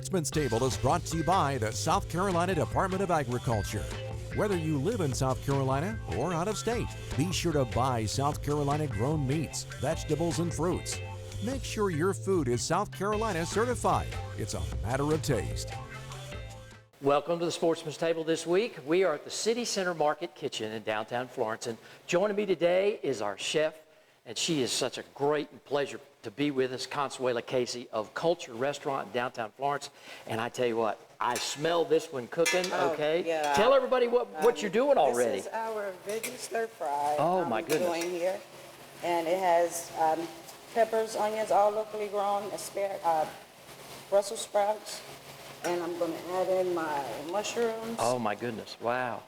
Sportsman's Table is brought to you by the South Carolina Department of Agriculture. Whether you live in South Carolina or out of state, be sure to buy South Carolina grown meats, vegetables, and fruits. Make sure your food is South Carolina certified. It's a matter of taste. Welcome to the Sportsman's Table this week. We are at the City Center Market Kitchen in downtown Florence, and joining me today is our chef, and she is such a great pleasure to be with us, Consuelo Casey of Qulture Restaurant in downtown Florence. And I tell you what, I smell this one cooking, okay? Yeah. Tell everybody what you're doing already. This is our Veggie Stir Fry. Oh, my goodness. Doing here. And it has peppers, onions, all locally grown, Brussels sprouts, and I'm going to add in my mushrooms. Oh, my goodness. Wow.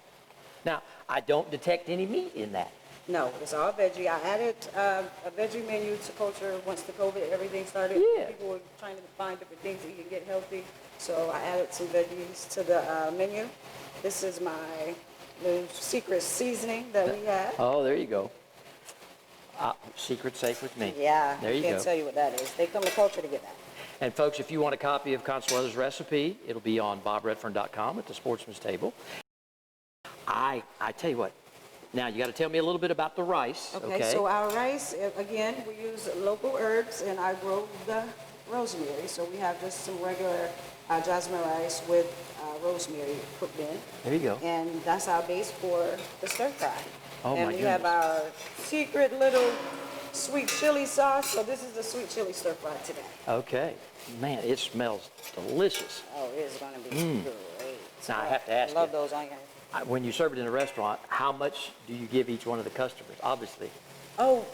Now, I don't detect any meat in that. No, it's all veggie. I added a veggie menu to Qulture once the COVID everything started. Yeah. People were trying to find different things that you can get healthy. So I added some veggies to the menu. This is my new secret seasoning that we have. Oh, there you go. Secret safe with me. Yeah, there you I can't go. tell you what that is. They come to Qulture to get that. And folks, if you want a copy of Consuelo's recipe, it'll be on bobredfern.com at the Sportsman's Table. I tell you what, now you got to tell me a little bit about the rice. Okay, so our rice, again, we use local herbs, and I grow the rosemary. So we have just some regular jasmine rice with rosemary cooked in. There you go. And that's our base for the stir fry. Oh, and my we goodness. have our secret little sweet chili sauce. So this is the sweet chili stir fry today. Okay. Man, it smells delicious. Oh, it's going to be great. Now, I have to ask I love you, those onions. when you serve it in a restaurant, how much do you give each one of the customers? Obviously. Oh,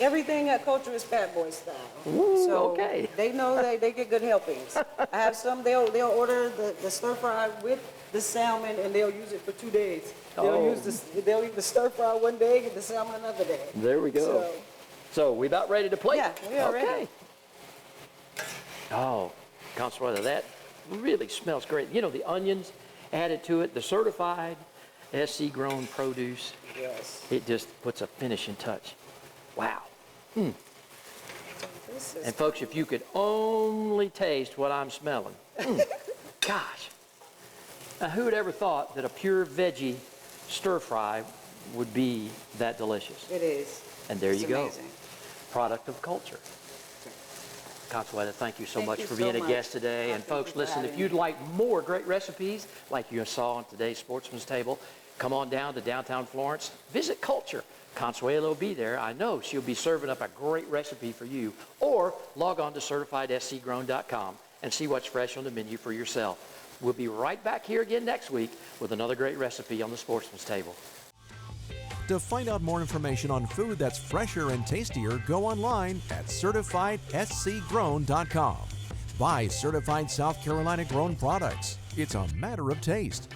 everything at Qulture is Fat Boy style. Ooh, so okay. They know they get good helpings. I have some, they'll order the stir fry with the salmon, and they'll use it for 2 days. They'll eat the stir fry one day, get the salmon another day. There we go. So we about ready to plate? Yeah, we are okay. ready. Oh, Consuelo, that really smells great. You know, the onions added to it, the certified SC grown produce. Yes. It just puts a finishing touch. Wow. So this is And folks, if you could only taste what I'm smelling. Gosh. Now, who would ever thought that a pure veggie stir fry would be that delicious? It is. And there It's you go. amazing. Product of Qulture. Consuelo, thank you so Thank much you for so being a much. guest today. Oh, And thank you folks, for listen, having if you'd me. like more great recipes like you saw on today's Sportsman's Table, come on down to downtown Florence. Visit Qulture. Consuelo will be there. I know she'll be serving up a great recipe for you. Or log on to certifiedscgrown.com and see what's fresh on the menu for yourself. We'll be right back here again next week with another great recipe on the Sportsman's Table. To find out more information on food that's fresher and tastier, go online at certifiedscgrown.com. Buy certified South Carolina grown products. It's a matter of taste.